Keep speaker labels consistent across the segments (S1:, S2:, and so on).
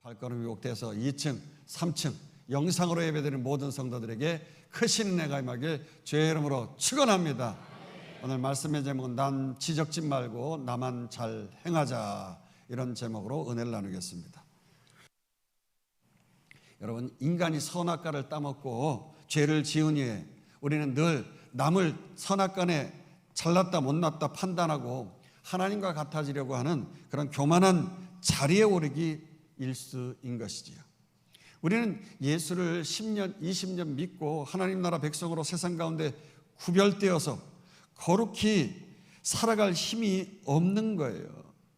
S1: 발걸음 회복돼서 2층, 3층 영상으로 예배드리는 모든 성도들에게 크신 은혜가 임하길 주의 이름으로 축원합니다. 오늘 말씀의 제목은 난 지적짓 말고 나만 잘 행하자, 이런 제목으로 은혜를 나누겠습니다. 여러분, 인간이 선악과를 따먹고 죄를 지은 후에 우리는 늘 남을 선악간에 잘났다 못났다 판단하고 하나님과 같아지려고 하는 그런 교만한 자리에 오르기 일수인 것이지요. 우리는 예수를 10년, 20년 믿고 하나님 나라 백성으로 세상 가운데 구별되어서 거룩히 살아갈 힘이 없는 거예요.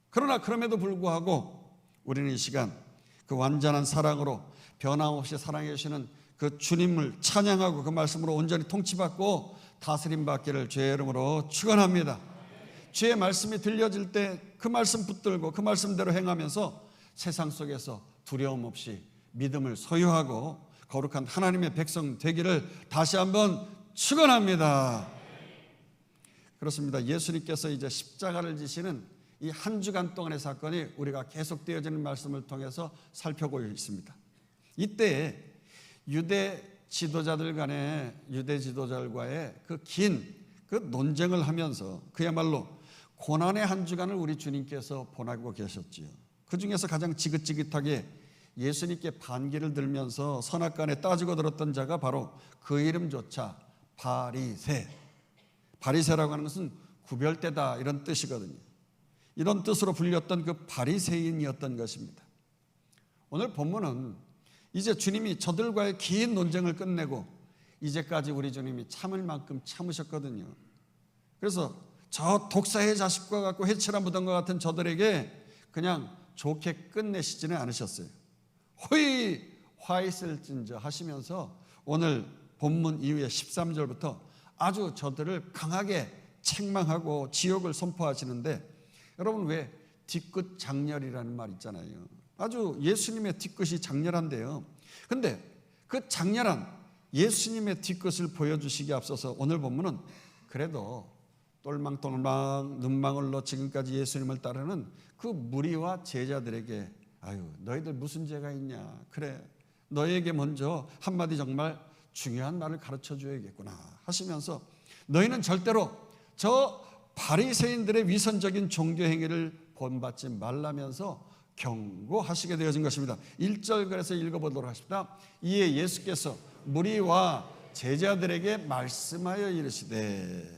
S1: 그러나 그럼에도 불구하고 우리는 이 시간 그 완전한 사랑으로 변함없이 사랑해 주시는 그 주님을 찬양하고 그 말씀으로 온전히 통치받고 다스림 받기를 주의 이름으로 축원합니다. 주의 말씀이 들려질 때 그 말씀 붙들고 그 말씀대로 행하면서 세상 속에서 두려움 없이 믿음을 소유하고 거룩한 하나님의 백성 되기를 다시 한번 축원합니다. 그렇습니다. 예수님께서 이제 십자가를 지시는 이 한 주간 동안의 사건이 우리가 계속되어지는 말씀을 통해서 살펴보고 있습니다. 이때 유대 지도자들과의 그 긴 그 논쟁을 하면서 그야말로 고난의 한 주간을 우리 주님께서 보내고 계셨지요. 그 중에서 가장 지긋지긋하게 예수님께 반기를 들면서 선악간에 따지고 들었던 자가 바로 그 이름조차 바리새라고 하는 것은 구별되다, 이런 뜻이거든요. 이런 뜻으로 불렸던 그 바리새인이었던 것입니다. 오늘 본문은 이제 주님이 저들과의 긴 논쟁을 끝내고 이제까지 우리 주님이 참을 만큼 참으셨거든요. 그래서 저 독사의 자식과 같고 해치라 무덤과 같은 저들에게 그냥 좋게 끝내시지는 않으셨어요. 호의 화 있을진저 하시면서 오늘 본문 이후에 13절부터 아주 저들을 강하게 책망하고 지옥을 선포하시는데, 여러분 왜 뒤끝 장렬이라는 말 있잖아요. 아주 예수님의 뒤끝이 장렬한데요. 근데 그 장렬한 예수님의 뒤끝을 보여주시기에 앞서서 오늘 본문은 그래도 똘망똘망 눈망울로 지금까지 예수님을 따르는 그 무리와 제자들에게 아유 너희들 무슨 죄가 있냐, 그래 너희에게 먼저 한마디 정말 중요한 말을 가르쳐 줘야겠구나 하시면서 너희는 절대로 저 바리새인들의 위선적인 종교 행위를 본받지 말라면서 경고하시게 되어진 것입니다. 1절 그래서 읽어보도록 하십니다. 이에 예수께서 무리와 제자들에게 말씀하여 이르시되,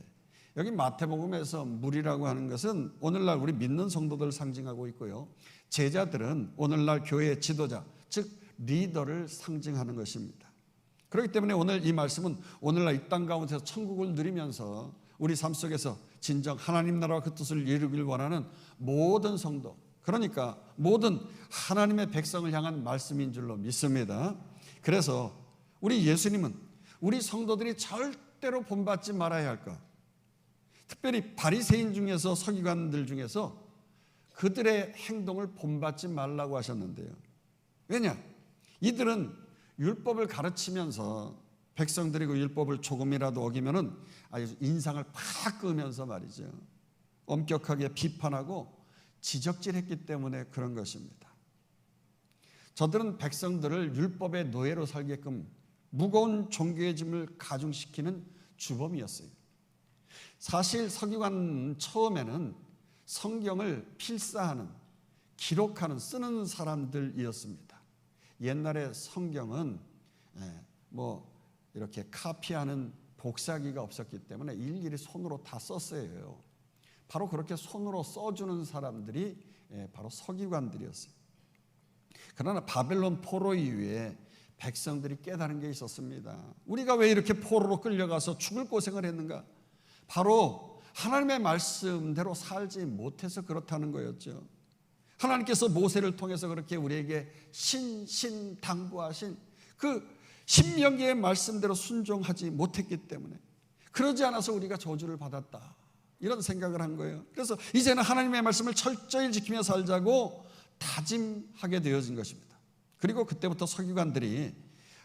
S1: 여기 마태복음에서 무리라고 하는 것은 오늘날 우리 믿는 성도들을 상징하고 있고요, 제자들은 오늘날 교회의 지도자, 즉 리더를 상징하는 것입니다. 그렇기 때문에 오늘 이 말씀은 오늘날 이 땅 가운데서 천국을 누리면서 우리 삶 속에서 진정 하나님 나라와 그 뜻을 이루길 원하는 모든 성도, 그러니까 모든 하나님의 백성을 향한 말씀인 줄로 믿습니다. 그래서 우리 예수님은 우리 성도들이 절대로 본받지 말아야 할 것, 특별히 바리새인 중에서 서기관들 중에서 그들의 행동을 본받지 말라고 하셨는데요. 왜냐? 이들은 율법을 가르치면서 백성들이 그 율법을 조금이라도 어기면은 아주 인상을 팍 끄면서 말이죠, 엄격하게 비판하고 지적질했기 때문에 그런 것입니다. 저들은 백성들을 율법의 노예로 살게끔 무거운 종교의 짐을 가중시키는 주범이었어요. 사실 서기관 처음에는 성경을 필사하는, 기록하는, 쓰는 사람들이었습니다. 옛날에 성경은 이렇게 카피하는 복사기가 없었기 때문에 일일이 손으로 다 썼어요. 바로 그렇게 손으로 써주는 사람들이 바로 서기관들이었어요. 그러나 바벨론 포로 이후에 백성들이 깨달은 게 있었습니다. 우리가 왜 이렇게 포로로 끌려가서 죽을 고생을 했는가? 바로 하나님의 말씀대로 살지 못해서 그렇다는 거였죠. 하나님께서 모세를 통해서 그렇게 우리에게 신신당부하신 그 신명기의 말씀대로 순종하지 못했기 때문에, 그러지 않아서 우리가 저주를 받았다, 이런 생각을 한 거예요. 그래서 이제는 하나님의 말씀을 철저히 지키며 살자고 다짐하게 되어진 것입니다. 그리고 그때부터 서기관들이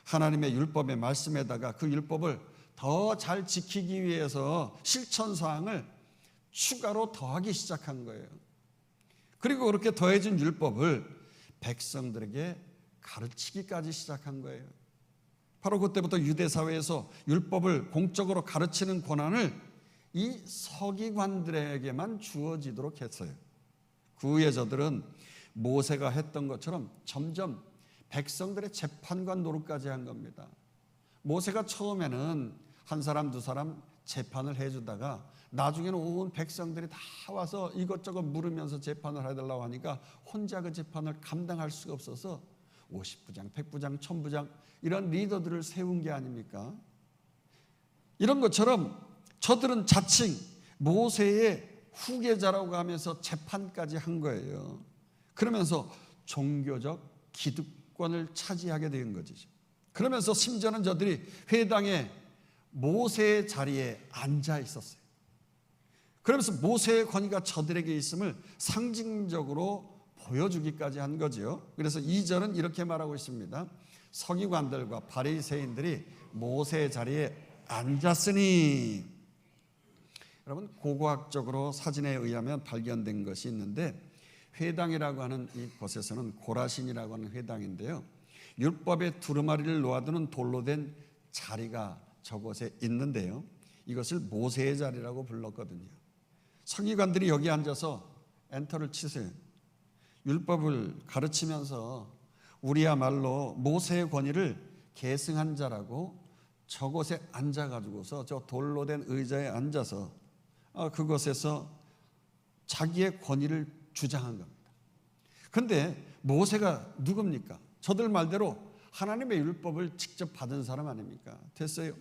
S1: 하나님의 율법의 말씀에다가 그 율법을 더 잘 지키기 위해서 실천사항을 추가로 더하기 시작한 거예요. 그리고 그렇게 더해진 율법을 백성들에게 가르치기까지 시작한 거예요. 바로 그때부터 유대 사회에서 율법을 공적으로 가르치는 권한을 이 서기관들에게만 주어지도록 했어요. 그 후에 저들은 모세가 했던 것처럼 점점 백성들의 재판관 노릇까지 한 겁니다. 모세가 처음에는 한 사람 두 사람 재판을 해주다가 나중에는 온 백성들이 다 와서 이것저것 물으면서 재판을 해달라고 하니까 혼자 그 재판을 감당할 수가 없어서 50부장, 100부장, 1000부장 이런 리더들을 세운 게 아닙니까? 이런 것처럼 저들은 자칭 모세의 후계자라고 하면서 재판까지 한 거예요. 그러면서 종교적 기득권을 차지하게 된 거죠. 그러면서 심지어는 저들이 회당에 모세의 자리에 앉아 있었어요. 그러면서 모세의 권위가 저들에게 있음을 상징적으로 보여주기까지 한 거죠. 그래서 2절은 이렇게 말하고 있습니다. 서기관들과 바리새인들이 모세의 자리에 앉았으니. 여러분, 고고학적으로 사진에 의하면 발견된 것이 있는데 회당이라고 하는 이곳에서는 고라신이라고 하는 회당인데요, 율법의 두루마리를 놓아두는 돌로 된 자리가 저곳에 있는데요, 이것을 모세의 자리라고 불렀거든요. 서기관들이 여기 앉아서 엔터를 치세요. 율법을 가르치면서 우리야말로 모세의 권위를 계승한 자라고 저곳에 앉아가지고서 저 돌로 된 의자에 앉아서 그곳에서 자기의 권위를 주장한 겁니다. 그런데 모세가 누굽니까? 저들 말대로 하나님의 율법을 직접 받은 사람 아닙니까? 됐어요.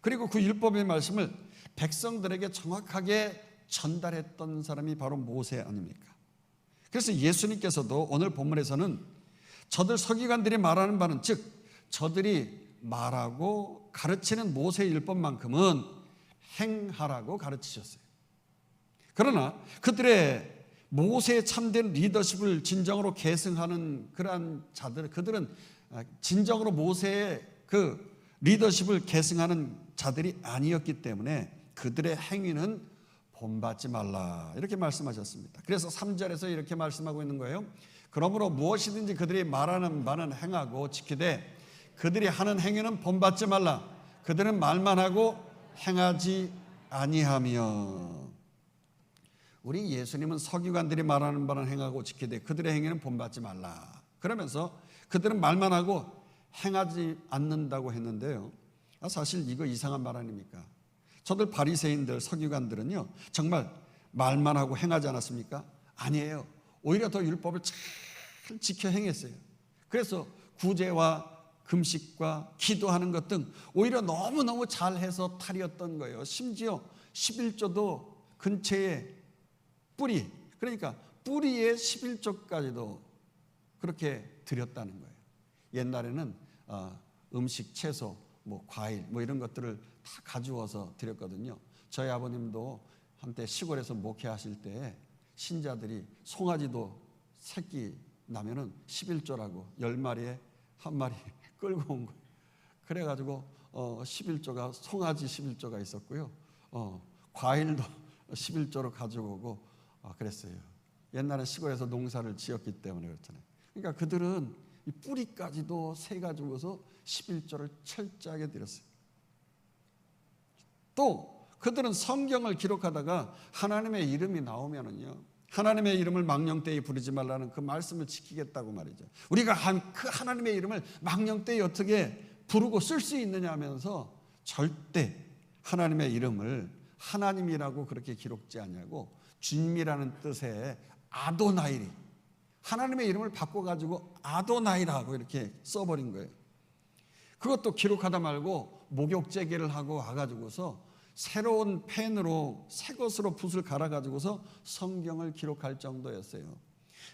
S1: 그리고 그 율법의 말씀을 백성들에게 정확하게 전달했던 사람이 바로 모세 아닙니까? 그래서 예수님께서도 오늘 본문에서는 저들 서기관들이 말하는 바는, 즉 저들이 말하고 가르치는 모세의 율법만큼은 행하라고 가르치셨어요. 그러나 그들의 모세의 참된 리더십을 진정으로 계승하는 그러한 자들, 그들은 진정으로 모세의 그 리더십을 계승하는 자들이 아니었기 때문에 그들의 행위는 본받지 말라, 이렇게 말씀하셨습니다. 그래서 3절에서 이렇게 말씀하고 있는 거예요. 그러므로 무엇이든지 그들이 말하는 바는 행하고 지키되 그들이 하는 행위는 본받지 말라. 그들은 말만 하고 행하지 아니하며. 우리 예수님은 서기관들이 말하는 바는 행하고 지키되 그들의 행위는 본받지 말라, 그러면서 그들은 말만 하고 행하지 않는다고 했는데요, 사실 이거 이상한 말 아닙니까? 저들 바리새인들, 서기관들은요 정말 말만 하고 행하지 않았습니까? 아니에요. 오히려 더 율법을 잘 지켜 행했어요. 그래서 구제와 금식과 기도하는 것 등 오히려 너무너무 잘해서 탈이었던 거예요. 심지어 11조도 근처에 뿌리, 그러니까 뿌리의 11조까지도 그렇게 드렸다는 거예요. 옛날에는 음식, 채소, 과일 이런 것들을 다 가져와서 드렸거든요. 저희 아버님도 한때 시골에서 목회하실 때 신자들이 송아지도 새끼 나면은 11조라고 10마리에 한 마리 끌고 온 거예요. 그래가지고 11조가 송아지 11조가 있었고요. 과일도 11조로 가지고 오고 그랬어요. 옛날에 시골에서 농사를 지었기 때문에 그렇잖아요. 그러니까 그들은 이 뿌리까지도 세 가지고서 11조를 철저하게 드렸어요. 또 그들은 성경을 기록하다가 하나님의 이름이 나오면은요, 하나님의 이름을 망령되이 부르지 말라는 그 말씀을 지키겠다고 말이죠. 우리가 그 하나님의 이름을 망령되이 어떻게 부르고 쓸 수 있느냐 하면서 절대 하나님의 이름을 하나님이라고 그렇게 기록지 않냐고 주님이라는 뜻의 아도나이리, 하나님의 이름을 바꿔가지고 아도나이라고 이렇게 써버린 거예요. 그것도 기록하다 말고 목욕제계를 하고 와가지고서 새로운 펜으로 새 것으로 붓을 갈아가지고서 성경을 기록할 정도였어요.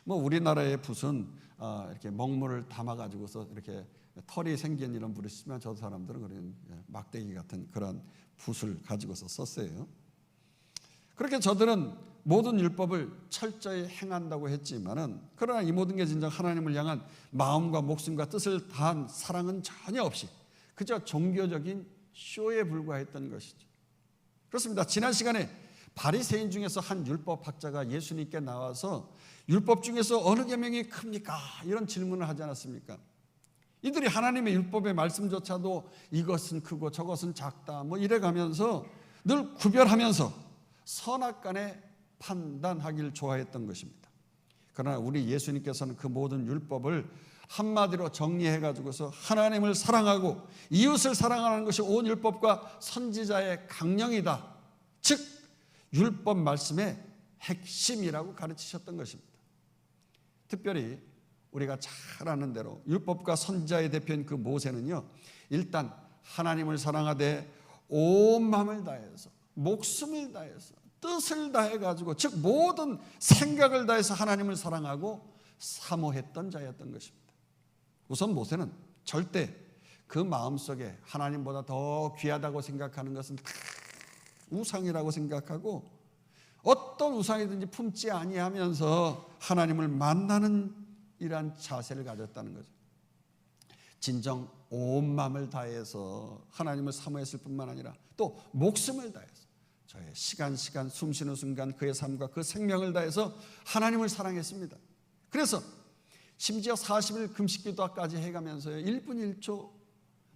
S1: 우리나라의 붓은 이렇게 먹물을 담아가지고서 이렇게 털이 생긴 이런 붓을 쓰면 저 사람들은 그런 막대기 같은 그런 붓을 가지고서 썼어요. 그렇게 저들은 모든 율법을 철저히 행한다고 했지만은, 그러나 이 모든 게 진정 하나님을 향한 마음과 목숨과 뜻을 다한 사랑은 전혀 없이 그저 종교적인 쇼에 불과했던 것이죠. 그렇습니다. 지난 시간에 바리새인 중에서 한 율법학자가 예수님께 나와서 율법 중에서 어느 계명이 큽니까? 이런 질문을 하지 않았습니까? 이들이 하나님의 율법의 말씀조차도 이것은 크고 저것은 작다 뭐 이래가면서 늘 구별하면서 선악간에 판단하길 좋아했던 것입니다. 그러나 우리 예수님께서는 그 모든 율법을 한마디로 정리해가지고서 하나님을 사랑하고 이웃을 사랑하는 것이 온 율법과 선지자의 강령이다. 즉 율법 말씀의 핵심이라고 가르치셨던 것입니다. 특별히 우리가 잘 아는 대로 율법과 선지자의 대표인 그 모세는요, 일단 하나님을 사랑하되 온 마음을 다해서 목숨을 다해서 뜻을 다해가지고 즉 모든 생각을 다해서 하나님을 사랑하고 사모했던 자였던 것입니다. 우선 모세는 절대 그 마음속에 하나님보다 더 귀하다고 생각하는 것은 다 우상이라고 생각하고 어떤 우상이든지 품지 아니하면서 하나님을 만나는 이러한 자세를 가졌다는 거죠. 진정 온 마음을 다해서 하나님을 사모했을 뿐만 아니라 또 목숨을 다해서 저의 시간 숨쉬는 순간 그의 삶과 그 생명을 다해서 하나님을 사랑했습니다. 그래서 심지어 40일 금식기도까지 해가면서요, 1분 1초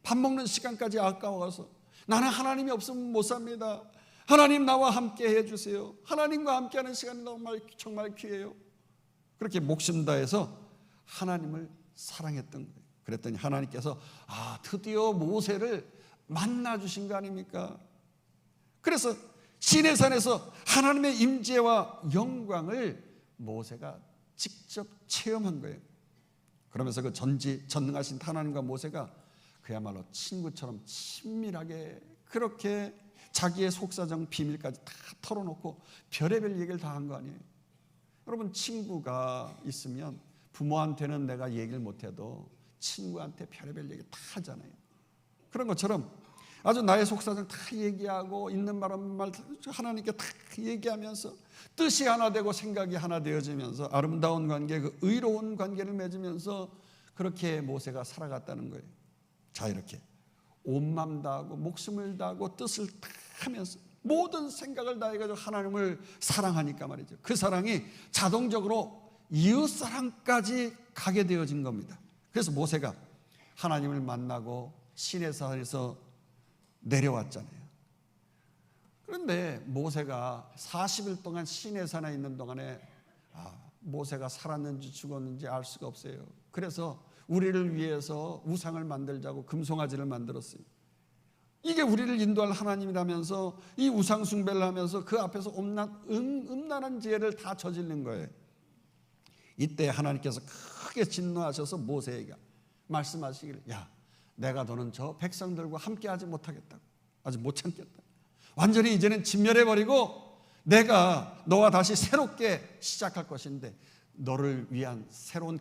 S1: 밥 먹는 시간까지 아까워서 나는 하나님이 없으면 못 삽니다. 하나님 나와 함께 해주세요. 하나님과 함께하는 시간이 정말 귀해요. 그렇게 목숨 다해서 하나님을 사랑했던 거예요. 그랬더니 하나님께서 드디어 모세를 만나주신 거 아닙니까? 그래서 시내산에서 하나님의 임재와 영광을 모세가 직접 체험한 거예요. 그러면서 그 전능하신 하나님과 모세가 그야말로 친구처럼 친밀하게 그렇게 자기의 속사정 비밀까지 다 털어놓고 별의별 얘기를 다 한 거 아니에요. 여러분, 친구가 있으면 부모한테는 내가 얘기를 못해도 친구한테 별의별 얘기 다 하잖아요. 그런 것처럼 아주 나의 속사정 다 얘기하고 있는 말 없는 말 하나님께 다 얘기하면서 뜻이 하나 되고 생각이 하나 되어지면서 아름다운 관계, 그 의로운 관계를 맺으면서 그렇게 모세가 살아갔다는 거예요. 자, 이렇게 온 마음 다하고 목숨을 다하고 뜻을 다 하면서 모든 생각을 다해가지고 하나님을 사랑하니까 말이죠. 그 사랑이 자동적으로 이웃사랑까지 가게 되어진 겁니다. 그래서 모세가 하나님을 만나고 시내산에서 내려왔잖아요. 그런데 모세가 40일 동안 시내산에 있는 동안에 모세가 살았는지 죽었는지 알 수가 없어요. 그래서 우리를 위해서 우상을 만들자고 금송아지를 만들었어요. 이게 우리를 인도할 하나님이라면서 이 우상 숭배를 하면서 그 앞에서 음란한 죄를 다 저지른 거예요. 이때 하나님께서 크게 진노하셔서 모세에게 말씀하시기를, 내가 너는 저 백성들과 함께 하지 못하겠다고, 아직 못 참겠다. 완전히 이제는 진멸해버리고 내가 너와 다시 새롭게 시작할 것인데 너를 위한 새로운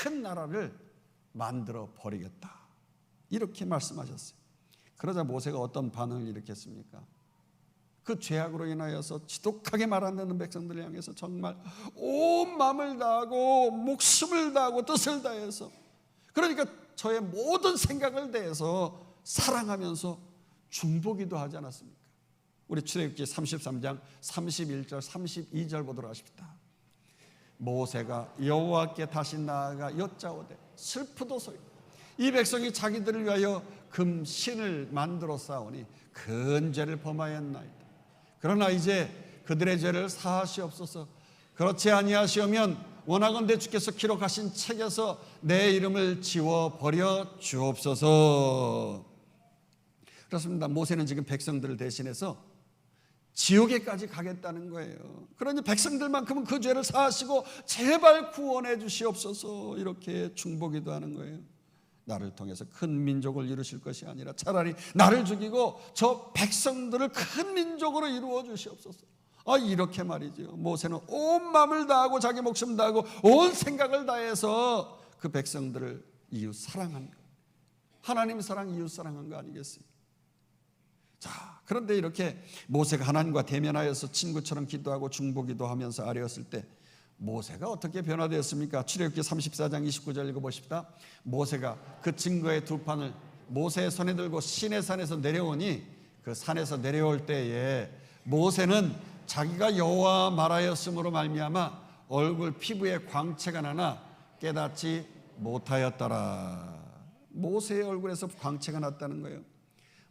S1: 큰 나라를 만들어 버리겠다. 이렇게 말씀하셨어요. 그러자 모세가 어떤 반응을 일으켰습니까? 그 죄악으로 인하여서 지독하게 말 안 듣는 백성들을 향해서 정말 온 마음을 다하고 목숨을 다하고 뜻을 다해서, 그러니까 저의 모든 생각을 다해서 사랑하면서 중보기도 하지 않았습니까? 우리 출애굽기 33장 31절 32절 보도록 하십니다. 모세가 여호와께 다시 나아가 여짜오되 슬프도소이다. 이 백성이 자기들을 위하여 금신을 만들어 쌓으니 큰 죄를 범하였나이다. 그러나 이제 그들의 죄를 사하시옵소서. 그렇지 아니하시오면 원하건대 주께서 기록하신 책에서 내 이름을 지워버려 주옵소서. 그렇습니다. 모세는 지금 백성들을 대신해서 지옥에까지 가겠다는 거예요. 그러니 백성들만큼은 그 죄를 사하시고 제발 구원해 주시옵소서, 이렇게 중보기도 하는 거예요. 나를 통해서 큰 민족을 이루실 것이 아니라 차라리 나를 죽이고 저 백성들을 큰 민족으로 이루어 주시옵소서. 이렇게 말이죠. 모세는 온 마음을 다하고 자기 목숨 다하고 온 생각을 다해서 그 백성들을 이웃 사랑한 거, 하나님 사랑, 이웃 사랑한 거 아니겠어요? 자, 그런데 이렇게 모세가 하나님과 대면하여서 친구처럼 기도하고 중보기도 하면서 아뢰었을 때 모세가 어떻게 변화되었습니까? 출애굽기 34장 29절 읽어보십시다. 모세가 그 증거의 두 판을 모세의 손에 들고 시내산에서 내려오니 그 산에서 내려올 때에 모세는 자기가 여호와 말하였으므로 말미암아 얼굴 피부에 광채가 나나 깨닫지 못하였더라. 모세의 얼굴에서 광채가 났다는 거예요.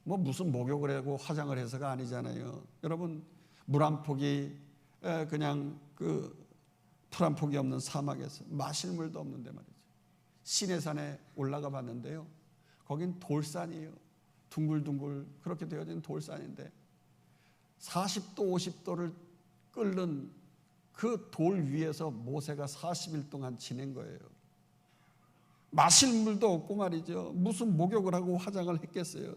S1: 뭐 무슨 목욕을 하고 화장을 해서가 아니잖아요. 여러분, 물 한 폭이 그냥 그 풀 한 폭이 없는 사막에서 마실 물도 없는데 말이죠. 시내산에 올라가 봤는데요. 거긴 돌산이에요. 둥글둥글 그렇게 되어진 돌산인데 40도 50도를 끓는 그 돌 위에서 모세가 40일 동안 지낸 거예요. 마실 물도 없고 말이죠. 무슨 목욕을 하고 화장을 했겠어요.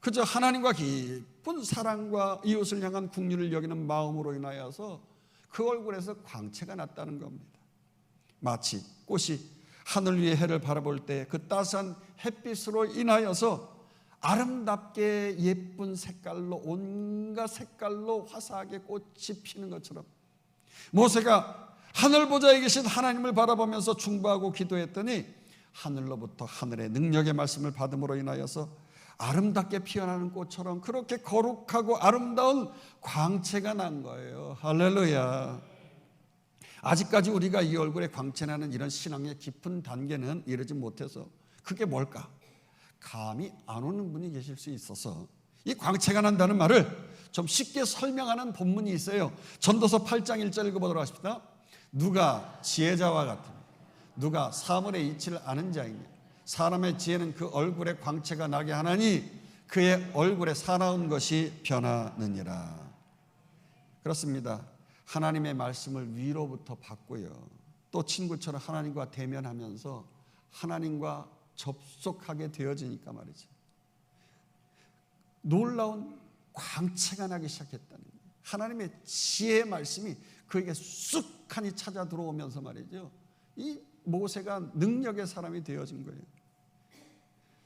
S1: 그저 하나님과 깊은 사랑과 이웃을 향한 긍휼을 여기는 마음으로 인하여서 그 얼굴에서 광채가 났다는 겁니다. 마치 꽃이 하늘 위의 해를 바라볼 때 그 따스한 햇빛으로 인하여서 아름답게 예쁜 색깔로, 온갖 색깔로 화사하게 꽃이 피는 것처럼 모세가 하늘 보좌에 계신 하나님을 바라보면서 중보하고 기도했더니 하늘로부터 하늘의 능력의 말씀을 받음으로 인하여서 아름답게 피어나는 꽃처럼 그렇게 거룩하고 아름다운 광채가 난 거예요. 할렐루야. 아직까지 우리가 이 얼굴에 광채나는 이런 신앙의 깊은 단계는 이르지 못해서 그게 뭘까? 감이 안 오는 분이 계실 수 있어서 이 광채가 난다는 말을 좀 쉽게 설명하는 본문이 있어요. 전도서 8장 1절 읽어보도록 하십시다. 누가 지혜자와 같으며 누가 사물의 이치를 아는 자이냐. 사람의 지혜는 그 얼굴에 광채가 나게 하나니 그의 얼굴에 사나운 것이 변하느니라. 그렇습니다. 하나님의 말씀을 위로부터 받고요. 또 친구처럼 하나님과 대면하면서 하나님과 접속하게 되어지니까 말이죠. 놀라운 광채가 나기 시작했다는 거예요. 하나님의 지혜의 말씀이 그에게 쑥하니 찾아 들어오면서 말이죠. 이 모세가 능력의 사람이 되어진 거예요.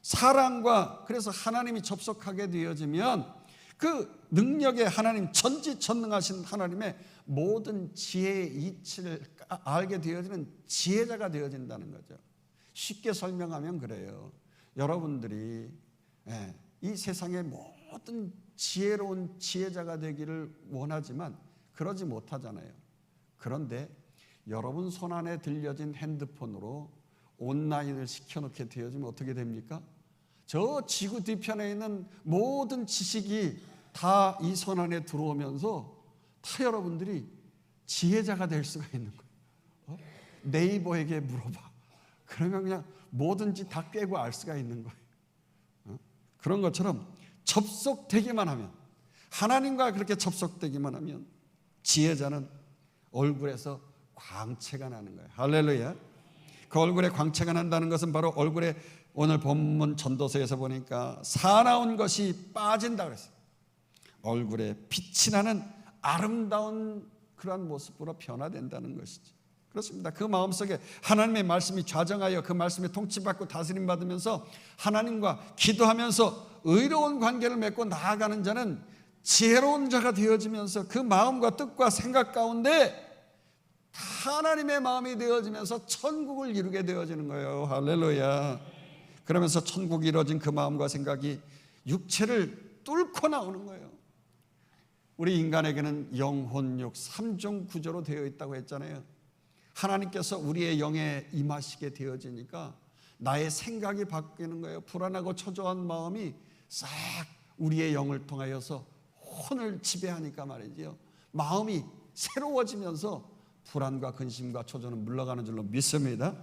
S1: 사랑과 그래서 하나님이 접속하게 되어지면 그 능력의 하나님, 전지전능하신 하나님의 모든 지혜의 이치를 알게 되어지는 지혜자가 되어진다는 거죠. 쉽게 설명하면 그래요. 여러분들이 이 세상의 모든 지혜로운 지혜자가 되기를 원하지만 그러지 못하잖아요. 그런데 여러분 손안에 들려진 핸드폰으로 온라인을 시켜놓게 되어지면 어떻게 됩니까? 저 지구 뒤편에 있는 모든 지식이 다 이 손안에 들어오면서 다 여러분들이 지혜자가 될 수가 있는 거예요. 네이버에게 물어봐. 그러면 그냥 뭐든지 다 꿰고 알 수가 있는 거예요. 그런 것처럼 접속되기만 하면, 하나님과 그렇게 접속되기만 하면 지혜자는 얼굴에서 광채가 나는 거예요. 할렐루야. 그 얼굴에 광채가 난다는 것은 바로 얼굴에, 오늘 본문 전도서에서 보니까 사나운 것이 빠진다 그랬어요. 얼굴에 빛이 나는 아름다운 그러한 모습으로 변화된다는 것이죠. 그렇습니다. 그 마음속에 하나님의 말씀이 좌정하여 그 말씀에 통치받고 다스림 받으면서 하나님과 기도하면서 의로운 관계를 맺고 나아가는 자는 지혜로운 자가 되어지면서 그 마음과 뜻과 생각 가운데 하나님의 마음이 되어지면서 천국을 이루게 되어지는 거예요. 할렐루야. 그러면서 천국이 이루어진 그 마음과 생각이 육체를 뚫고 나오는 거예요. 우리 인간에게는 영혼육 3종 구조로 되어 있다고 했잖아요. 하나님께서 우리의 영에 임하시게 되어지니까 나의 생각이 바뀌는 거예요. 불안하고 초조한 마음이 싹 우리의 영을 통하여서 혼을 지배하니까 말이죠. 마음이 새로워지면서 불안과 근심과 초조는 물러가는 줄로 믿습니다.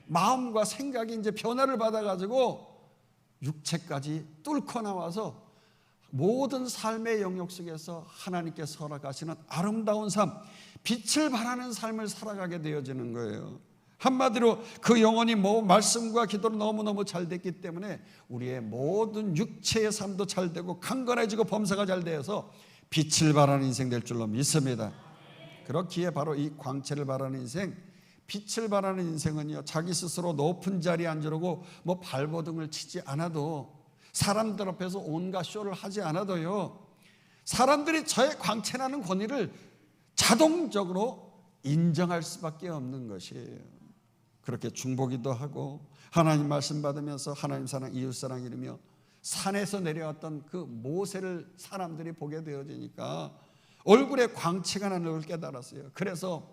S1: 마음과 생각이 이제 변화를 받아가지고 육체까지 뚫고 나와서 모든 삶의 영역 속에서 하나님께서 허락하시는 아름다운 삶, 빛을 발하는 삶을 살아가게 되어지는 거예요. 한마디로 그 영혼이 말씀과 기도로 너무너무 잘 됐기 때문에 우리의 모든 육체의 삶도 잘 되고 강건해지고 범사가 잘 되어서 빛을 발하는 인생 될 줄로 믿습니다. 그렇기에 바로 이 광채를 발하는 인생, 빛을 발하는 인생은요, 자기 스스로 높은 자리에 앉으려고 발버둥을 치지 않아도, 사람들 앞에서 온갖 쇼를 하지 않아도요, 사람들이 저의 광채나는 권위를 자동적으로 인정할 수밖에 없는 것이에요. 그렇게 중보기도 하고 하나님 말씀 받으면서 하나님 사랑, 이웃 사랑 이루며 산에서 내려왔던 그 모세를 사람들이 보게 되어지니까 얼굴에 광채가 나는 걸 깨달았어요. 그래서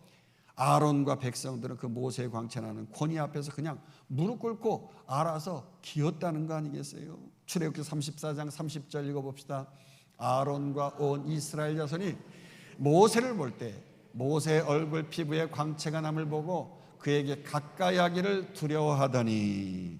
S1: 아론과 백성들은 그 모세의 광채나는 권위 앞에서 그냥 무릎 꿇고 알아서 기었다는 거 아니겠어요? 출애굽기 34장 30절 읽어봅시다. 아론과 온 이스라엘 자손이 모세를 볼 때 모세의 얼굴 피부에 광채가 남을 보고 그에게 가까이 하기를 두려워하더니.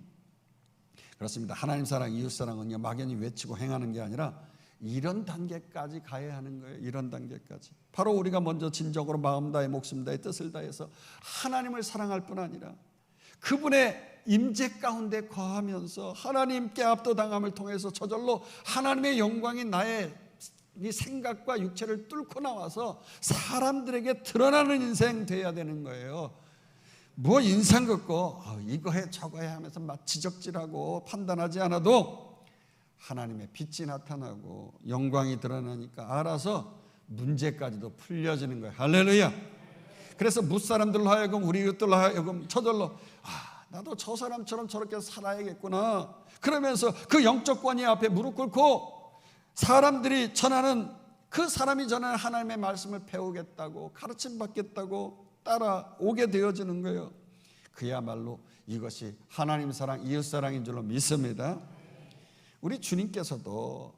S1: 그렇습니다. 하나님 사랑, 이웃 사랑은요, 막연히 외치고 행하는 게 아니라 이런 단계까지 가야 하는 거예요. 이런 단계까지. 바로 우리가 먼저 진정으로 마음 다해 목숨 다해 뜻을 다해서 하나님을 사랑할 뿐 아니라 그분의 임재 가운데 거하면서 하나님께 압도당함을 통해서 저절로 하나님의 영광이 나의 이 생각과 육체를 뚫고 나와서 사람들에게 드러나는 인생 돼야 되는 거예요. 뭐 인상 긋고 이거 해 저거 해 하면서 막 지적질하고 판단하지 않아도 하나님의 빛이 나타나고 영광이 드러나니까 알아서 문제까지도 풀려지는 거예요. 할렐루야. 그래서 무사람들로 하여금 우리 이웃들로 하여금 저절로 나도 저 사람처럼 저렇게 살아야겠구나 그러면서 그 영적 권위 앞에 무릎 꿇고 사람들이 전하는 그 사람이 전하는 하나님의 말씀을 배우겠다고 가르침 받겠다고 따라오게 되어지는 거예요. 그야말로 이것이 하나님 사랑, 이웃 사랑인 줄로 믿습니다. 우리 주님께서도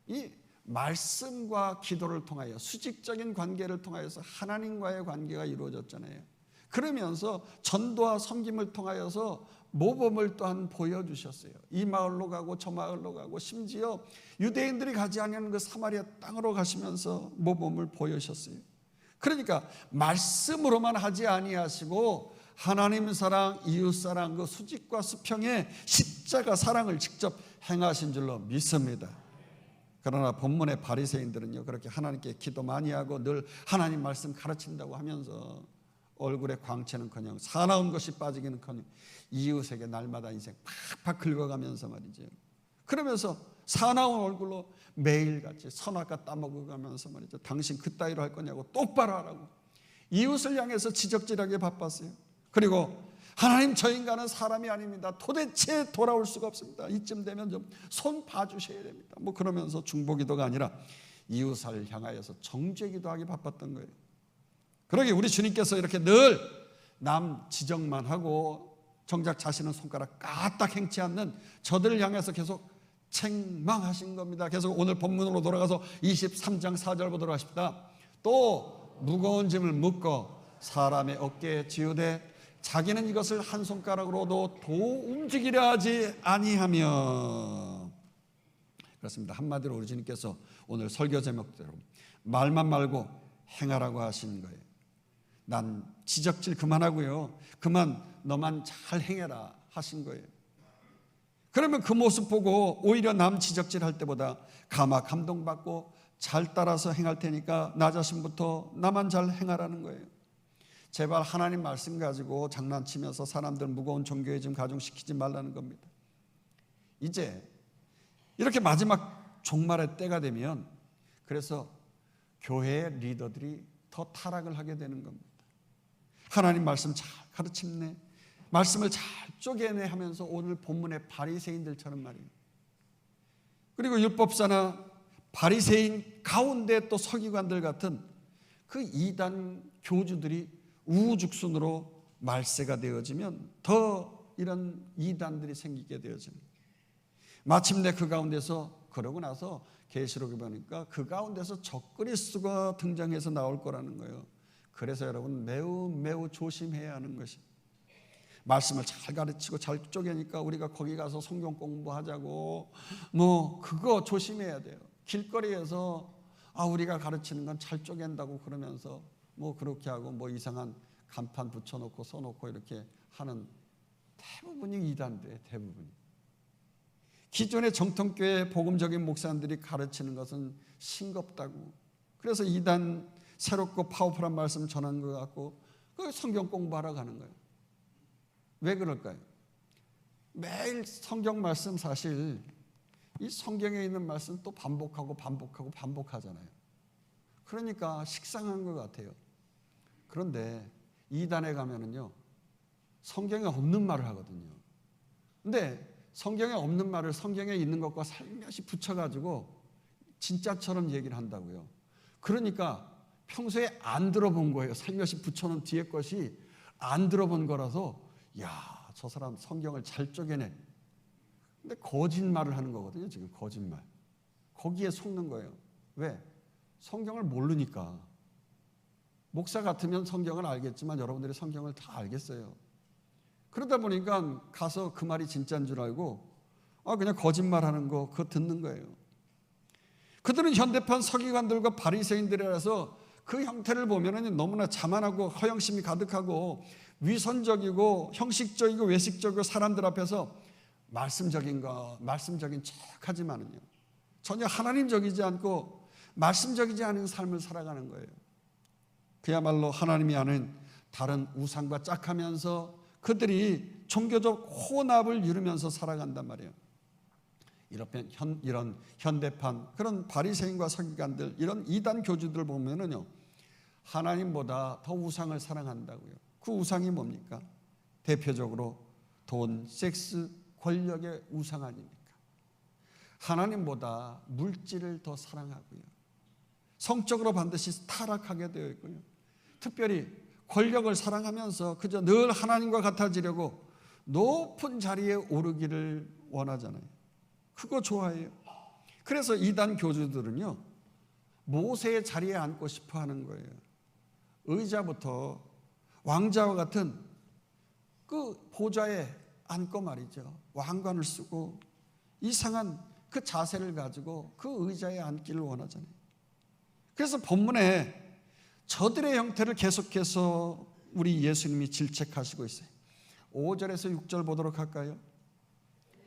S1: 이 말씀과 기도를 통하여 수직적인 관계를 통하여서 하나님과의 관계가 이루어졌잖아요. 그러면서 전도와 섬김을 통하여서 모범을 또한 보여주셨어요. 이 마을로 가고 저 마을로 가고 심지어 유대인들이 가지 않는 그 사마리아 땅으로 가시면서 모범을 보여주셨어요. 그러니까 말씀으로만 하지 아니하시고 하나님 사랑, 이웃 사랑, 그 수직과 수평의 십자가 사랑을 직접 행하신 줄로 믿습니다. 그러나 본문의 바리새인들은요, 그렇게 하나님께 기도 많이 하고 늘 하나님 말씀 가르친다고 하면서 얼굴에 광채는커녕 사나운 것이 빠지기는커녕 이웃에게 날마다 인생 팍팍 긁어가면서 말이죠. 그러면서 사나운 얼굴로 매일같이 선악과 따먹어가면서 말이죠. 당신 그따위로 할 거냐고 똑바로 하라고 이웃을 향해서 지적질하게 바빴어요. 그리고 하나님 저 인간은 사람이 아닙니다. 도대체 돌아올 수가 없습니다. 이쯤 되면 좀 손 봐주셔야 됩니다. 뭐 그러면서 중보기도가 아니라 이웃을 향하여서 정죄기도하기 바빴던 거예요. 그러게 우리 주님께서 이렇게 늘 남 지적만 하고 정작 자신은 손가락 까딱 행치 않는 저들을 향해서 계속 책망하신 겁니다. 계속 오늘 본문으로 돌아가서 23장 4절 보도록 하십니다. 또 무거운 짐을 묶어 사람의 어깨에 지우되 자기는 이것을 한 손가락으로도 도 움직이려 하지 아니하며. 그렇습니다. 한마디로 우리 주님께서 오늘 설교 제목대로 말만 말고 행하라고 하시는 거예요. 난 지적질 그만하고요, 그만 너만 잘 행해라 하신 거예요. 그러면 그 모습 보고 오히려 남 지적질 할 때보다 감동받고 잘 따라서 행할 테니까 나 자신부터 나만 잘 행하라는 거예요. 제발 하나님 말씀 가지고 장난치면서 사람들 무거운 종교에 좀 가중시키지 말라는 겁니다. 이제 이렇게 마지막 종말의 때가 되면 그래서 교회의 리더들이 더 타락을 하게 되는 겁니다. 하나님 말씀 잘 가르침네, 말씀을 잘 쪼개내 하면서 오늘 본문의 바리새인들처럼 말이에요. 그리고 율법사나 바리새인 가운데 또 서기관들 같은 그 이단 교주들이 우후죽순으로 말세가 되어지면 더 이런 이단들이 생기게 되어지는 거예요. 마침내 그 가운데서 그러고 나서 계시록에 보니까 그 가운데서 적그리스도가 등장해서 나올 거라는 거예요. 그래서 여러분 매우 조심해야 하는 것이, 말씀을 잘 가르치고 잘 쪼개니까 우리가 거기 가서 성경 공부하자고 뭐 그거 조심해야 돼요. 길거리에서 우리가 가르치는 건 잘 쪼갠다고 그러면서 뭐 그렇게 하고 뭐 이상한 간판 붙여놓고 써놓고 이렇게 하는 대부분이 이단들이에요. 대부분이. 기존의 정통교회 복음적인 목사님들이 가르치는 것은 싱겁다고, 그래서 이단 새롭고 파워풀한 말씀 전하는 것 같고 그 성경 공부하러 가는 거예요. 왜 그럴까요? 매일 성경 말씀, 사실 이 성경에 있는 말씀 또 반복하잖아요. 그러니까 식상한 것 같아요. 그런데 이단에 가면은요, 성경에 없는 말을 하거든요. 근데 성경에 없는 말을 성경에 있는 것과 살며시 붙여가지고 진짜처럼 얘기를 한다고요. 그러니까 평소에 안 들어본 거예요. 살며시 붙여놓은 뒤에 것이 안 들어본 거라서 야, 저 사람 성경을 잘 쪼개네. 근데 거짓말을 하는 거거든요. 지금 거짓말. 거기에 속는 거예요. 왜? 성경을 모르니까. 목사 같으면 성경을 알겠지만 여러분들이 성경을 다 알겠어요. 그러다 보니까 가서 그 말이 진짜인 줄 알고 그냥 거짓말하는 거 그거 듣는 거예요. 그들은 현대판 서기관들과 바리새인들이라서 그 형태를 보면은 너무나 자만하고 허영심이 가득하고 위선적이고 형식적이고 외식적이고 사람들 앞에서 말씀적인 척하지만은요 전혀 하나님적이지 않고 말씀적이지 않은 삶을 살아가는 거예요. 그야말로 하나님이 아는 다른 우상과 짝하면서 그들이 종교적 혼합을 이루면서 살아간단 말이에요. 이런 현대판 그런 바리새인과 서기관들 이런 이단 교주들 보면은요 하나님보다 더 우상을 사랑한다고요. 그 우상이 뭡니까? 대표적으로 돈, 섹스, 권력의 우상 아닙니까? 하나님보다 물질을 더 사랑하고요. 성적으로 반드시 타락하게 되어 있고요. 특별히 권력을 사랑하면서 그저 늘 하나님과 같아지려고 높은 자리에 오르기를 원하잖아요. 그거 좋아해요. 그래서 이단 교주들은요 모세의 자리에 앉고 싶어 하는 거예요. 의자부터 왕자와 같은 그 보좌에 앉고 말이죠. 왕관을 쓰고 이상한 그 자세를 가지고 그 의자에 앉기를 원하잖아요. 그래서 본문에 저들의 형태를 계속해서 우리 예수님이 질책하시고 있어요. 5절에서 6절 보도록 할까요?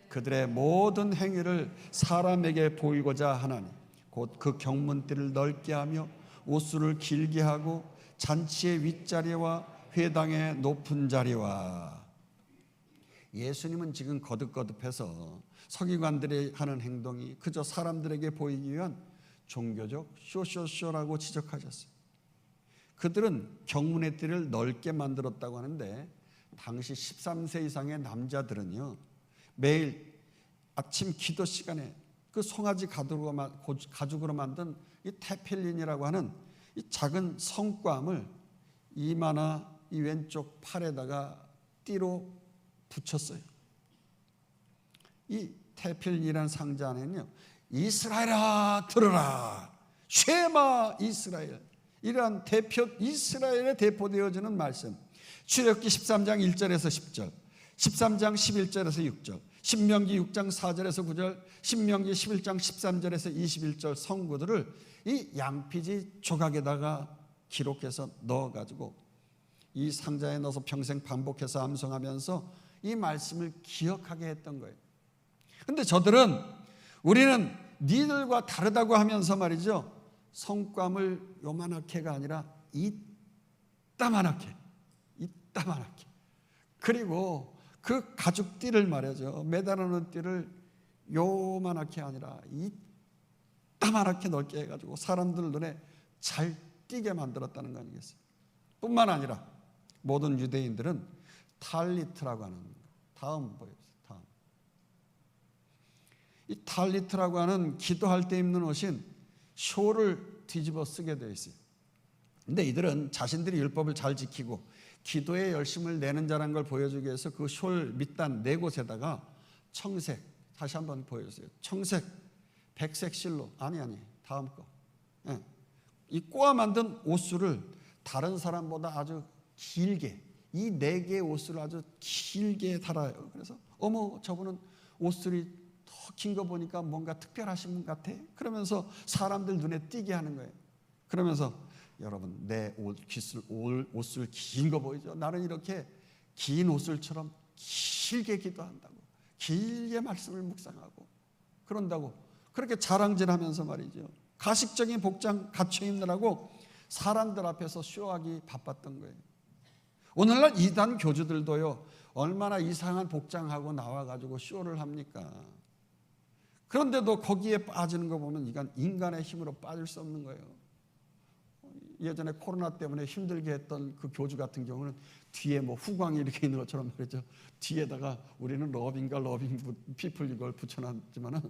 S1: 그들의 모든 행위를 사람에게 보이고자 하나니 곧 그 경문띠를 넓게 하며 옷수를 길게 하고 잔치의 윗자리와 회당의 높은 자리와. 예수님은 지금 거듭거듭해서 서기관들이 하는 행동이 그저 사람들에게 보이기 위한 종교적 쇼쇼쇼라고 지적하셨어요. 그들은 경문의 띠를 넓게 만들었다고 하는데 당시 13세 이상의 남자들은요 매일 아침 기도 시간에 그 송아지 가죽으로 만든 이 테필린이라고 하는 이 작은 성감을 이마나 이 왼쪽 팔에다가 띠로 붙였어요. 이 테필린이라는 상자 안에는요 이스라엘아 들으라 쉐마 이스라엘 이러한 이스라엘에 대표되어지는 말씀 출애굽기 13장 1절에서 10절 13장 11절에서 6절 신명기 6장 4절에서 9절 신명기 11장 13절에서 21절 성구들을 이 양피지 조각에다가 기록해서 넣어가지고 이 상자에 넣어서 평생 반복해서 암송하면서 이 말씀을 기억하게 했던 거예요. 그런데 저들은 우리는 니들과 다르다고 하면서 말이죠 성감을 요만하게가 아니라 이따만하게 그리고 그 가죽 띠를 말이죠 매달아놓은 띠를 요만하게 아니라 이따만하게 넓게 해가지고 사람들 눈에 잘 띄게 만들었다는 거 아니겠어요? 뿐만 아니라 모든 유대인들은 탈리트라고 하는 다음 보여주세요. 다음 이 탈리트라고 하는 기도할 때 입는 옷인 쇼를 뒤집어 쓰게 되어 있어요. 근데 이들은 자신들이 율법을 잘 지키고 기도에 열심을 내는 자라는 걸 보여주기 위해서 그 숄 밑단 네 곳에다가 청색, 다시 한번 보여주세요. 청색, 백색 실로, 아니 다음 거. 예. 이 꼬아 만든 옷수를 다른 사람보다 아주 길게 이 네 개의 옷수를 아주 길게 달아요. 그래서 어머 저분은 옷술이 더 긴 거 보니까 뭔가 특별하신 분 같아. 그러면서 사람들 눈에 띄게 하는 거예요. 그러면서 여러분 내 옷술 긴 거 보이죠? 나는 이렇게 긴 옷술처럼 길게 기도한다고 길게 말씀을 묵상하고 그런다고 그렇게 자랑질하면서 말이죠 가식적인 복장 갖춰 입느라고 사람들 앞에서 쇼하기 바빴던 거예요. 오늘날 이단 교주들도요 얼마나 이상한 복장하고 나와가지고 쇼를 합니까? 그런데도 거기에 빠지는 거 보면 이건 인간의 힘으로 빠질 수 없는 거예요. 예전에 코로나 때문에 힘들게 했던 그 교주 같은 경우는 뒤에 뭐 후광이 이렇게 있는 것처럼 말이죠. 뒤에다가 우리는 러빙 피플 이걸 붙여놨지만은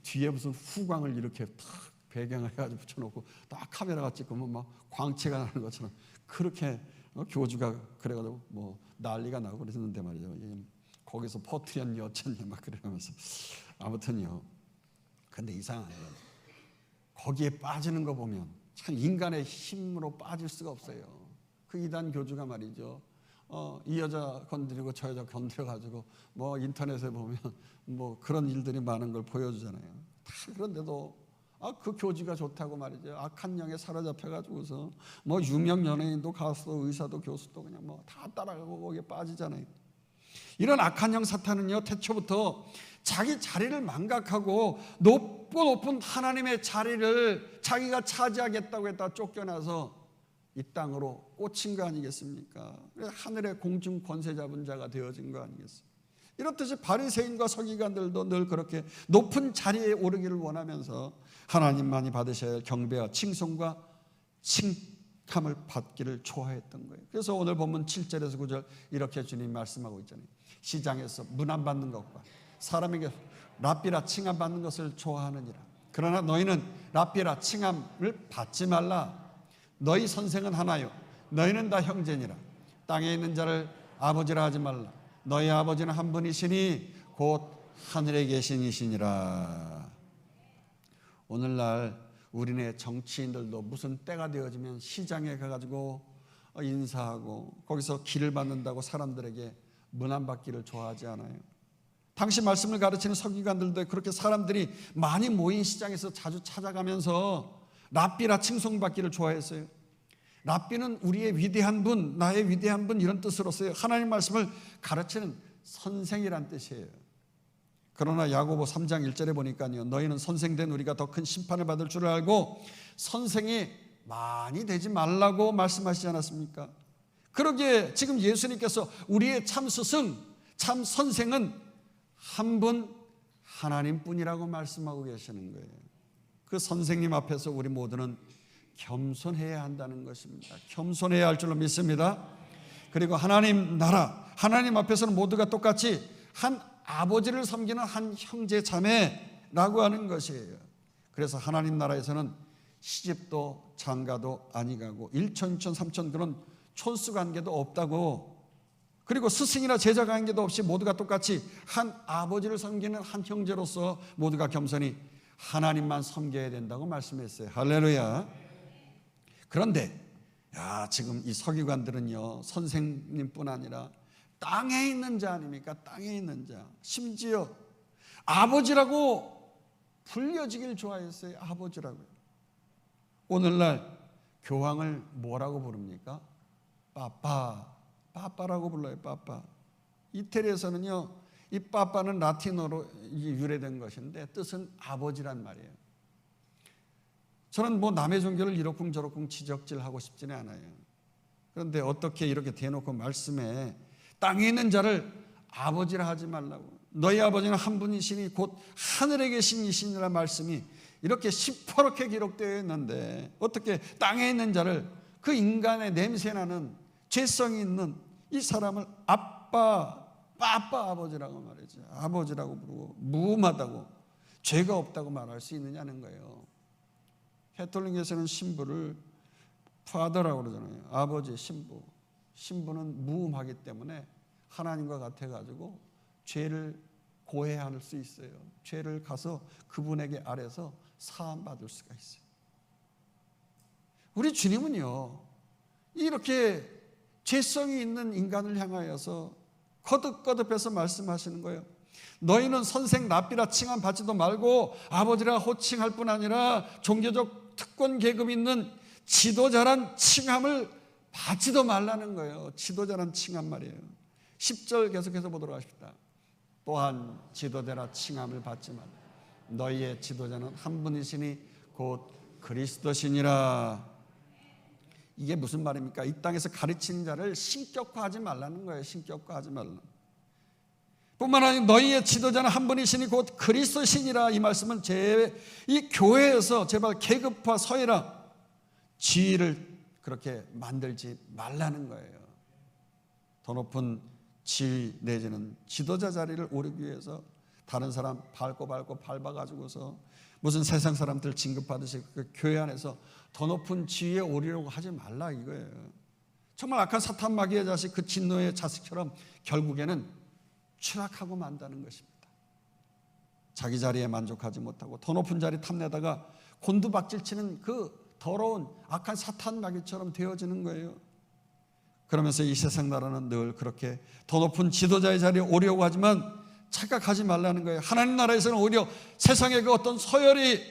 S1: 뒤에 무슨 후광을 이렇게 탁 배경을 해가지고 붙여놓고 딱 카메라가 찍으면 막 광채가 나는 것처럼 그렇게 교주가 그래가지고 뭐 난리가 나고 그랬는데 말이죠. 거기서 퍼트렸니 어쩌니 막 그러면서 아무튼요. 근데 이상한 건 거기에 빠지는 거 보면 참 인간의 힘으로 빠질 수가 없어요. 그 이단 교주가 말이죠. 이 여자 건드리고 저 여자 건드려가지고 뭐 인터넷에 보면 뭐 그런 일들이 많은 걸 보여주잖아요. 다 그런데도 그 교주가 좋다고 말이죠. 악한 영에 사로잡혀가지고서 뭐 유명 연예인도 가수도 의사도 교수도 그냥 뭐 다 따라가고 거기에 빠지잖아요. 이런 악한 영 사탄은요, 태초부터 자기 자리를 망각하고 높은 하나님의 자리를 자기가 차지하겠다고 했다 쫓겨나서 이 땅으로 꽂힌 거 아니겠습니까? 하늘의 공중 권세 잡은 자가 되어진 거 아니겠습니까? 이렇듯이 바리새인과 서기관들도 늘 그렇게 높은 자리에 오르기를 원하면서 하나님만이 받으셔야 할 경배와 칭송과 칭함을 받기를 좋아했던 거예요. 그래서 오늘 본문 7절에서 9절 이렇게 주님이 말씀하고 있잖아요. 시장에서 문안 받는 것과 사람에게 랍비라 칭함 받는 것을 좋아하느니라. 그러나 너희는 랍비라 칭함을 받지 말라. 너희 선생은 하나요 너희는 다 형제니라. 땅에 있는 자를 아버지라 하지 말라. 너희 아버지는 한 분이시니 곧 하늘에 계신 이시니라. 오늘날 우리네 정치인들도 무슨 때가 되어지면 시장에 가가지고 인사하고 거기서 길을 받는다고 사람들에게 문안받기를 좋아하지 않아요. 당시 말씀을 가르치는 서기관들도 그렇게 사람들이 많이 모인 시장에서 자주 찾아가면서 랍비라 칭송받기를 좋아했어요. 랍비는 우리의 위대한 분, 나의 위대한 분 이런 뜻으로 써요. 하나님 말씀을 가르치는 선생이란 뜻이에요. 그러나 야고보 3장 1절에 보니까요, 너희는 선생된 우리가 더 큰 심판을 받을 줄 알고 선생이 많이 되지 말라고 말씀하시지 않았습니까? 그러기에 지금 예수님께서 우리의 참 스승, 참 선생은 한 분 하나님뿐이라고 말씀하고 계시는 거예요. 그 선생님 앞에서 우리 모두는 겸손해야 한다는 것입니다. 겸손해야 할 줄로 믿습니다. 그리고 하나님 나라, 하나님 앞에서는 모두가 똑같이 한 아버지를 섬기는 한 형제 자매라고 하는 것이에요. 그래서 하나님 나라에서는 시집도 장가도 아니가고 일촌, 이촌, 삼촌 그런 촌수 관계도 없다고, 그리고 스승이나 제자 관계도 없이 모두가 똑같이 한 아버지를 섬기는 한 형제로서 모두가 겸손히 하나님만 섬겨야 된다고 말씀했어요. 할렐루야. 그런데 지금 이 서기관들은요, 선생님뿐 아니라 땅에 있는 자 아닙니까? 땅에 있는 자, 심지어 아버지라고 불려지길 좋아했어요. 아버지라고요. 오늘날 교황을 뭐라고 부릅니까? 빠빠라고 불러요. 빠빠. 이태리에서는요, 이 빠빠는 라틴어로 유래된 것인데 뜻은 아버지란 말이에요. 저는 뭐 남의 종교를 이러쿵저러쿵 지적질하고 싶지는 않아요. 그런데 어떻게 이렇게 대놓고 말씀에 땅에 있는 자를 아버지라 하지 말라고, 너희 아버지는 한 분이시니 곧 하늘에 계신 이시니라 말씀이 이렇게 시퍼렇게 기록되어 있는데 어떻게 땅에 있는 자를, 그 인간의 냄새나는 죄성이 있는 이 사람을 빠빠 아버지라고 말이죠. 아버지라고 부르고 무음하다고, 죄가 없다고 말할 수 있느냐는 거예요. 캐톨릭에서는 신부를 파더라고 그러잖아요. 아버지, 신부. 신부는 무음하기 때문에 하나님과 같아가지고 죄를 고해할 수 있어요. 죄를 가서 그분에게 아래서 사함받을 수가 있어요. 우리 주님은요, 이렇게 죄성이 있는 인간을 향하여서 거듭거듭해서 말씀하시는 거예요. 너희는 선생 랍비라 칭함 받지도 말고 아버지라 호칭할 뿐 아니라 종교적 특권 계급 있는 지도자란 칭함을 받지도 말라는 거예요. 지도자란 칭함 말이에요. 10절 계속해서 보도록 하십시다. 또한 지도자라 칭함을 받지 말라. 너희의 지도자는 한 분이시니 곧 그리스도시니라. 이게 무슨 말입니까? 이 땅에서 가르치는 자를 신격화하지 말라는 거예요. 신격화하지 말라. 뿐만 아니라 너희의 지도자는 한 분이시니 곧 그리스도시니라. 이 말씀은 이 교회에서 제발 계급화 서해라, 지위를 그렇게 만들지 말라는 거예요. 더 높은 지위 내지는 지도자 자리를 오르기 위해서 다른 사람 밟고 밟아가지고서 무슨 세상 사람들 진급받으시 그 교회 안에서 더 높은 지위에 오르려고 하지 말라 이거예요. 정말 악한 사탄 마귀의 자식, 그 진노의 자식처럼 결국에는 추락하고 만다는 것입니다. 자기 자리에 만족하지 못하고 더 높은 자리 탐내다가 곤두박질치는 그 더러운 악한 사탄 마귀처럼 되어지는 거예요. 그러면서 이 세상 나라는 늘 그렇게 더 높은 지도자의 자리에 오려고 하지만 착각하지 말라는 거예요. 하나님 나라에서는 오히려 세상의 그 어떤 서열이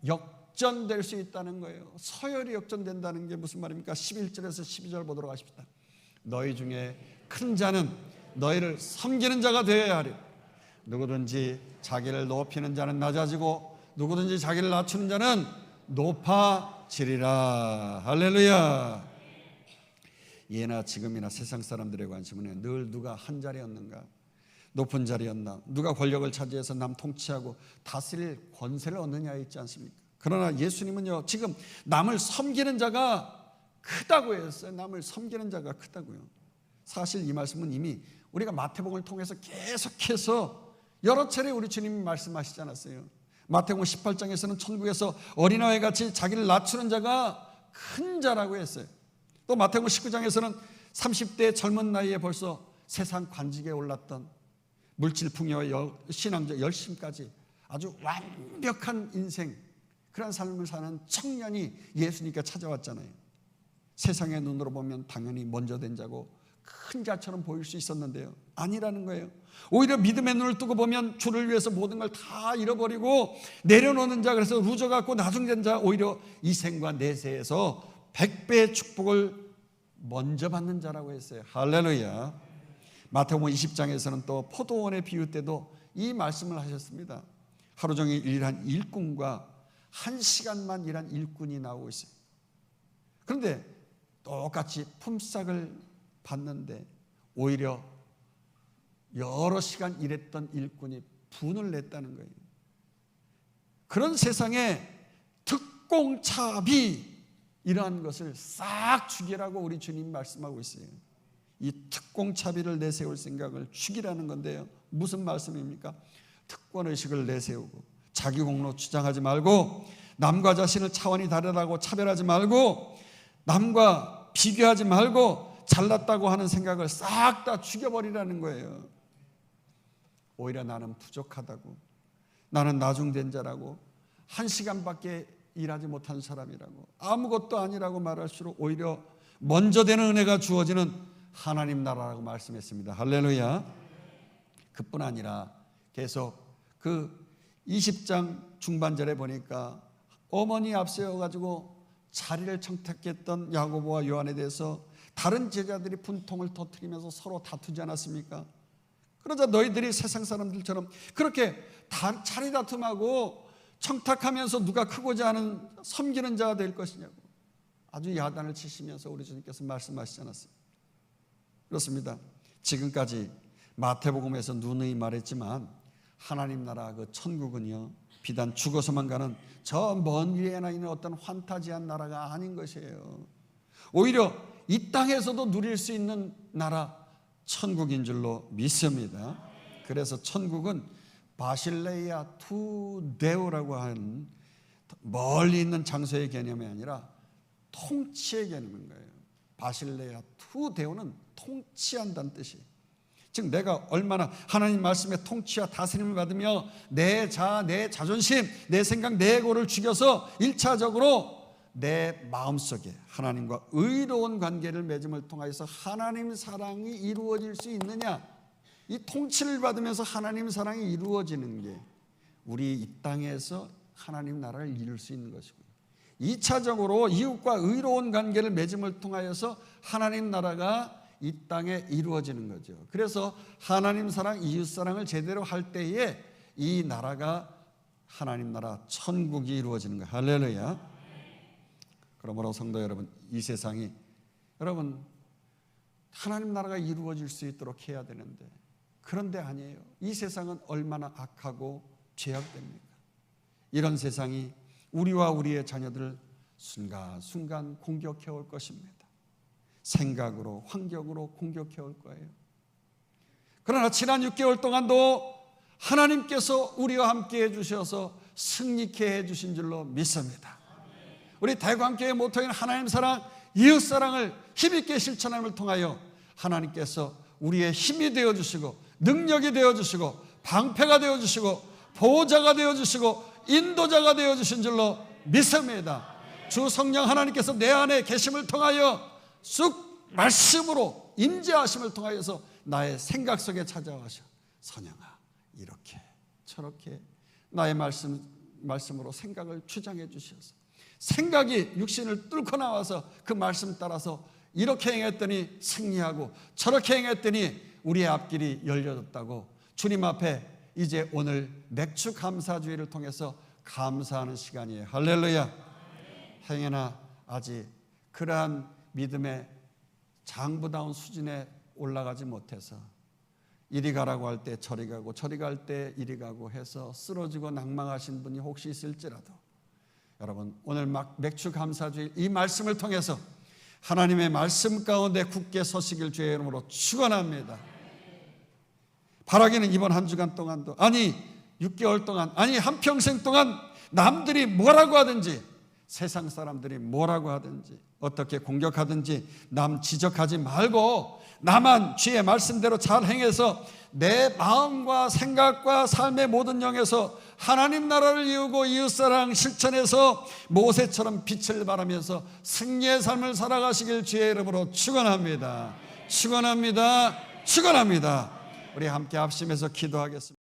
S1: 역전될 수 있다는 거예요. 서열이 역전된다는 게 무슨 말입니까? 11절에서 12절 보도록 하십시다. 너희 중에 큰 자는 너희를 섬기는 자가 되어야 하리. 누구든지 자기를 높이는 자는 낮아지고 누구든지 자기를 낮추는 자는 높아지리라. 할렐루야. 예나 지금이나 세상 사람들의 관심은 늘 누가 한 자리였는가, 높은 자리였나, 누가 권력을 차지해서 남 통치하고 다스릴 권세를 얻느냐에 있지 않습니까? 그러나 예수님은요, 지금 남을 섬기는 자가 크다고 했어요. 남을 섬기는 자가 크다고요. 사실 이 말씀은 이미 우리가 마태복음을 통해서 계속해서 여러 차례 우리 주님이 말씀하시지 않았어요. 마태복음 18장에서는 천국에서 어린아이 같이 자기를 낮추는 자가 큰 자라고 했어요. 또 마태복음 19장에서는 30대 젊은 나이에 벌써 세상 관직에 올랐던 물질 풍요와 신앙적 열심까지 아주 완벽한 인생, 그런 삶을 사는 청년이 예수님께 찾아왔잖아요. 세상의 눈으로 보면 당연히 먼저 된 자고 큰 자처럼 보일 수 있었는데요, 아니라는 거예요. 오히려 믿음의 눈을 뜨고 보면 주를 위해서 모든 걸 다 잃어버리고 내려놓는 자, 그래서 루저같고 나중된 자, 오히려 이 생과 내세에서 100배의 축복을 먼저 받는 자라고 했어요. 할렐루야. 마태복음 20장에서는 또 포도원의 비유 때도 이 말씀을 하셨습니다. 하루 종일 일한 일꾼과 1시간만 일한 일꾼이 나오고 있어요. 그런데 똑같이 품삯을 받는데 오히려 여러 시간 일했던 일꾼이 분을 냈다는 거예요. 그런 세상에 특공차비 이러한 것을 싹 죽이라고 우리 주님 말씀하고 있어요. 이 특공차비를 내세울 생각을 죽이라는 건데요, 무슨 말씀입니까? 특권의식을 내세우고 자기 공로 주장하지 말고 남과 자신을 차원이 다르다고 차별하지 말고 남과 비교하지 말고 잘났다고 하는 생각을 싹 다 죽여버리라는 거예요. 오히려 나는 부족하다고, 나는 나중된 자라고, 1시간밖에 일하지 못한 사람이라고, 아무것도 아니라고 말할수록 오히려 먼저 되는 은혜가 주어지는 하나님 나라라고 말씀했습니다. 할렐루야. 그뿐 아니라 계속 그 20장 중반절에 보니까 어머니 앞세워가지고 자리를 청탁했던 야고보와 요한에 대해서 다른 제자들이 분통을 터뜨리면서 서로 다투지 않았습니까? 그러자 너희들이 세상 사람들처럼 그렇게 자리 다툼하고 청탁하면서 누가 크고자 하는 섬기는 자가 될 것이냐고 아주 야단을 치시면서 우리 주님께서 말씀하시지 않았어요? 그렇습니다. 지금까지 마태복음에서 누누이 말했지만 하나님 나라 그 천국은요, 비단 죽어서만 가는 저 먼 위에나 있는 어떤 환타지한 나라가 아닌 것이에요. 오히려 이 땅에서도 누릴 수 있는 나라, 천국인 줄로 믿습니다. 그래서 천국은 바실레이아 투 데오라고 하는 멀리 있는 장소의 개념이 아니라 통치의 개념인 거예요. 바실레이아 투 데오는 통치한다는 뜻이에요. 즉 내가 얼마나 하나님 말씀의 통치와 다스림을 받으며 내 자아, 내 자존심, 내 생각, 내 에고를 죽여서 1차적으로 내 마음속에 하나님과 의로운 관계를 맺음을 통하여서 하나님 사랑이 이루어질 수 있느냐, 이 통치를 받으면서 하나님 사랑이 이루어지는 게 우리 이 땅에서 하나님 나라를 이룰 수 있는 것이고요, 2차적으로 이웃과 의로운 관계를 맺음을 통하여서 하나님 나라가 이 땅에 이루어지는 거죠. 그래서 하나님 사랑, 이웃 사랑을 제대로 할 때에 이 나라가 하나님 나라 천국이 이루어지는 거예요. 할렐루야. 그러므로 성도 여러분, 이 세상이 여러분 하나님 나라가 이루어질 수 있도록 해야 되는데, 그런데 아니에요. 이 세상은 얼마나 악하고 죄악됩니까? 이런 세상이 우리와 우리의 자녀들을 순간순간 공격해 올 것입니다. 생각으로, 환경으로 공격해 올 거예요. 그러나 지난 6개월 동안도 하나님께서 우리와 함께 해주셔서 승리케 해주신 줄로 믿습니다. 우리 대광교회 모토인 하나님 사랑, 이웃 사랑을 힘있게 실천함을 통하여 하나님께서 우리의 힘이 되어주시고 능력이 되어주시고 방패가 되어주시고 보호자가 되어주시고 인도자가 되어주신 줄로 믿습니다. 주 성령 하나님께서 내 안에 계심을 통하여 쑥 말씀으로 임재하심을 통하여서 나의 생각 속에 찾아와서 선영아 이렇게 저렇게 나의 말씀으로 생각을 주장해 주셔서 생각이 육신을 뚫고 나와서 그 말씀 따라서 이렇게 행했더니 승리하고 저렇게 행했더니 우리의 앞길이 열려졌다고 주님 앞에 이제 오늘 맥주 감사주의를 통해서 감사하는 시간이에요. 할렐루야. 행여나 아직 그러한 믿음의 장부다운 수준에 올라가지 못해서 이리 가라고 할 때 저리 가고 저리 갈 때 이리 가고 해서 쓰러지고 낭망하신 분이 혹시 있을지라도 여러분 오늘 맥주 감사주일 이 말씀을 통해서 하나님의 말씀 가운데 굳게 서시길 주의 이름으로 축원합니다. 바라기는 이번 한 주간 동안도 아니 6개월 동안 아니 한평생 동안 남들이 뭐라고 하든지 세상 사람들이 뭐라고 하든지 어떻게 공격하든지 남 지적하지 말고 나만 주의 말씀대로 잘 행해서 내 마음과 생각과 삶의 모든 영에서 하나님 나라를 이루고 이웃사랑 실천해서 모세처럼 빛을 발하면서 승리의 삶을 살아가시길 주의 이름으로 축원합니다. 축원합니다. 축원합니다. 우리 함께 합심해서 기도하겠습니다.